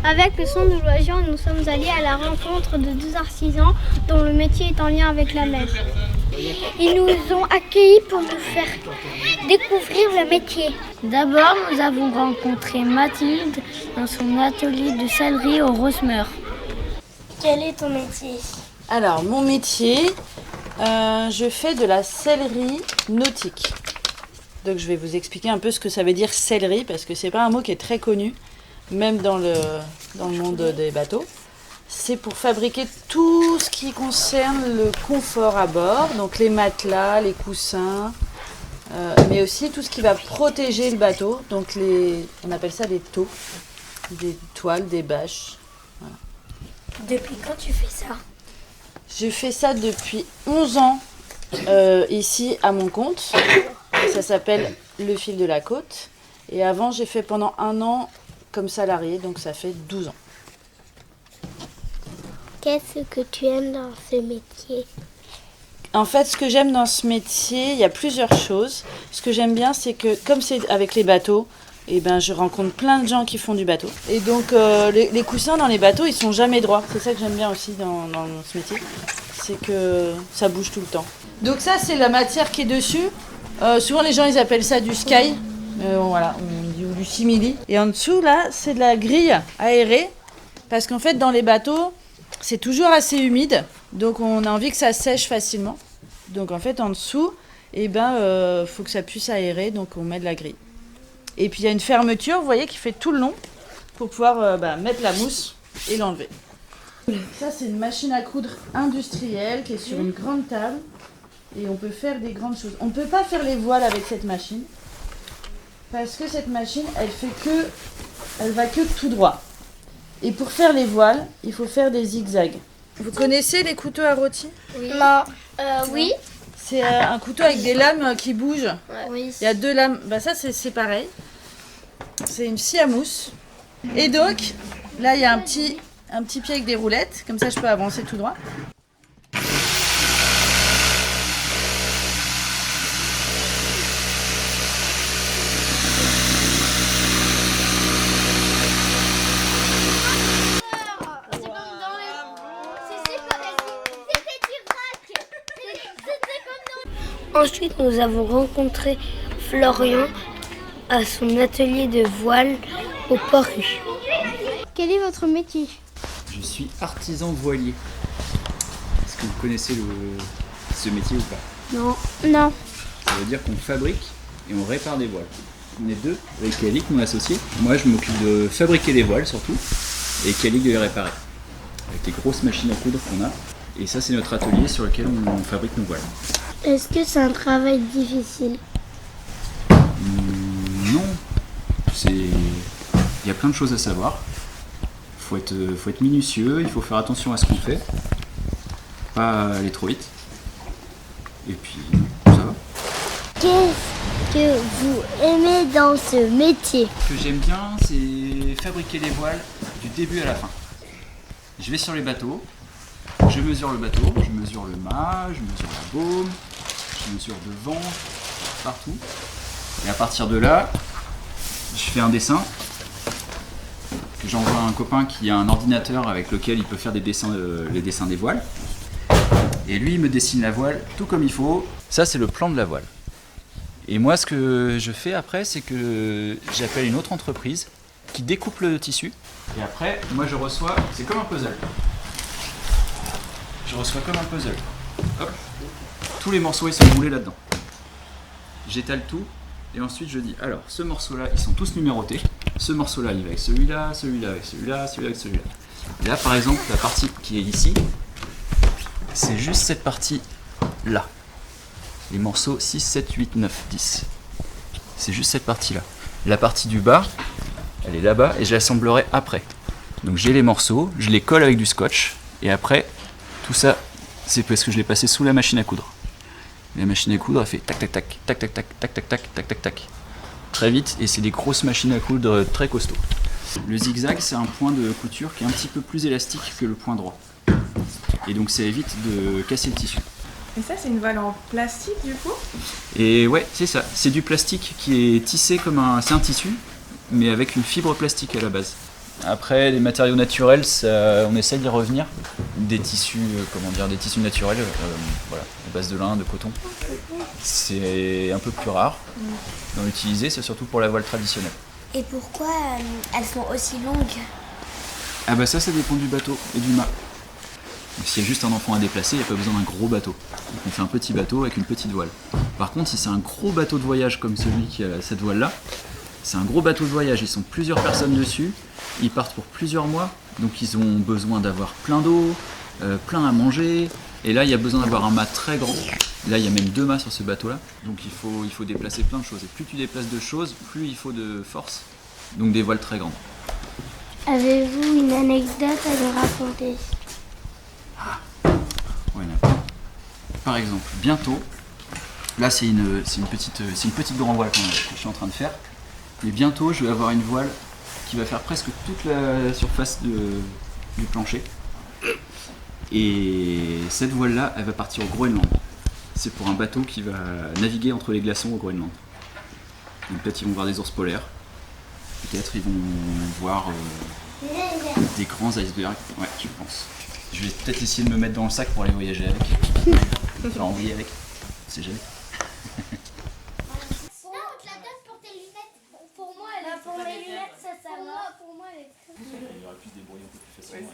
Avec le son de loisirs, nous sommes allés à la rencontre de 2 artisans dont le métier est en lien avec la neige. Ils nous ont accueillis pour nous faire découvrir le métier. D'abord, nous avons rencontré Mathilde dans son atelier de sellerie au Rosemeur. Quel est ton métier? Alors, mon métier, je fais de la sellerie nautique. Donc, je vais vous expliquer un peu ce que ça veut dire sellerie, parce que c'est pas un mot qui est très connu, même dans le monde des bateaux. C'est pour fabriquer tout ce qui concerne le confort à bord, donc les matelas, les coussins, mais aussi tout ce qui va protéger le bateau. Donc, on appelle ça des taux, des toiles, des bâches. Voilà. Depuis quand tu fais ça? Je fais ça depuis 11 ans ici à mon compte. Ça s'appelle Le Fil de la Côte. Et avant, j'ai fait pendant 1 an comme salarié, donc ça fait 12 ans. Qu'est-ce que tu aimes dans ce métier? En fait, ce que j'aime dans ce métier, il y a plusieurs choses. Ce que j'aime bien, c'est que comme c'est avec les bateaux, eh ben, je rencontre plein de gens qui font du bateau. Et donc, les coussins dans les bateaux, ils sont jamais droits. C'est ça que j'aime bien aussi dans ce métier. C'est que ça bouge tout le temps. Donc ça, c'est la matière qui est dessus. Souvent, les gens, ils appellent ça du sky. Voilà, on dit du simili. Et en dessous, là, c'est de la grille aérée. Parce qu'en fait, dans les bateaux, c'est toujours assez humide. Donc, on a envie que ça sèche facilement. Donc, en fait, en dessous, eh ben, faut que ça puisse aérer. Donc, on met de la grille. Et puis il y a une fermeture, vous voyez, qui fait tout le long pour pouvoir mettre la mousse et l'enlever. Ça, c'est une machine à coudre industrielle qui est sur une grande table et on peut faire des grandes choses. On ne peut pas faire les voiles avec cette machine parce que cette machine, elle va que tout droit. Et pour faire les voiles, il faut faire des zigzags. Vous connaissez les couteaux à rôti? Oui. Non. Oui. C'est un couteau avec des lames qui bougent. Ouais. Oui. Il y a 2 lames. Bah ça, c'est pareil. C'est une scie à mousse. Et donc, là, il y a un petit pied avec des roulettes. Comme ça, je peux avancer tout droit. Ensuite, nous avons rencontré Florian à son atelier de voile au Port-Rue. Quel est votre métier? Je suis artisan voilier. Est-ce que vous connaissez ce métier ou pas? Non. Non. Ça veut dire qu'on fabrique et on répare des voiles. On est 2 avec Kalik, mon associé. Moi, je m'occupe de fabriquer les voiles surtout et Kalik de les réparer. Avec les grosses machines à coudre qu'on a. Et ça, c'est notre atelier sur lequel on fabrique nos voiles. Est-ce que c'est un travail difficile? Non. Il y a plein de choses à savoir. Faut être minutieux, il faut faire attention à ce qu'on fait. Pas aller trop vite. Et puis, ça va. Qu'est-ce que vous aimez dans ce métier? Ce que j'aime bien, c'est fabriquer les voiles du début à la fin. Je vais sur les bateaux, je mesure le bateau, je mesure le mât, je mesure la baume, je mesure devant, partout. Et à partir de là, je fais un dessin que j'envoie à un copain qui a un ordinateur avec lequel il peut faire les dessins des voiles. Et lui, il me dessine la voile tout comme il faut. Ça, c'est le plan de la voile. Et moi, ce que je fais après, c'est que j'appelle une autre entreprise qui découpe le tissu. Et après, moi, je reçois, c'est comme un puzzle. Je reçois comme un puzzle. Hop. Tous les morceaux, ils sont roulés là-dedans. J'étale tout. Et ensuite, je dis, alors, ce morceau-là, ils sont tous numérotés. Ce morceau-là, il va avec celui-là, celui-là avec celui-là, celui-là avec celui-là. Et là, par exemple, la partie qui est ici, c'est juste cette partie-là. Les morceaux 6, 7, 8, 9, 10. C'est juste cette partie-là. La partie du bas, elle est là-bas et je l'assemblerai après. Donc j'ai les morceaux, je les colle avec du scotch et après, tout ça, c'est parce que je l'ai passé sous la machine à coudre. La machine à coudre, elle fait tac tac tac, tac tac tac, tac tac tac, tac tac tac. Très vite et c'est des grosses machines à coudre très costauds. Le zigzag, c'est un point de couture qui est un petit peu plus élastique que le point droit. Et donc ça évite de casser le tissu. Et ça, c'est une voile en plastique du coup? Et ouais, c'est ça. C'est du plastique qui est tissé comme c'est un tissu, mais avec une fibre plastique à la base. Après, les matériaux naturels, on essaie d'y revenir. Des tissus, des tissus naturels, voilà, à base de lin, de coton. C'est un peu plus rare d'en utiliser, c'est surtout pour la voile traditionnelle. Et pourquoi elles sont aussi longues? Ah bah ça dépend du bateau et du mât. Donc, s'il y a juste un enfant à déplacer, il n'y a pas besoin d'un gros bateau. Donc, on fait un petit bateau avec une petite voile. Par contre, si c'est un gros bateau de voyage comme celui qui a cette voile-là, c'est un gros bateau de voyage, ils sont plusieurs personnes dessus, ils partent pour plusieurs mois, donc ils ont besoin d'avoir plein d'eau, plein à manger, et là il y a besoin d'avoir un mât très grand. Là il y a même 2 mâts sur ce bateau-là, donc il faut déplacer plein de choses. Et plus tu déplaces de choses, plus il faut de force, donc des voiles très grandes. Avez-vous une anecdote à nous raconter? Ouais, par exemple, bientôt, là c'est une petite grand voile que je suis en train de faire, mais bientôt je vais avoir une voile qui va faire presque toute la surface du plancher. Et cette voile-là, elle va partir au Groenland. C'est pour un bateau qui va naviguer entre les glaçons au Groenland. Donc peut-être ils vont voir des ours polaires, peut-être ils vont voir des grands icebergs, ouais je pense. Je vais peut-être essayer de me mettre dans le sac pour aller voyager avec. Enfin, envoyer avec, on sait jamais. Non, on te la donne pour tes lunettes. Pour moi, elle est... Pour mes lunettes, ça va. Pour moi, elle est... Il aurait pu se débrouiller un peu plus facilement.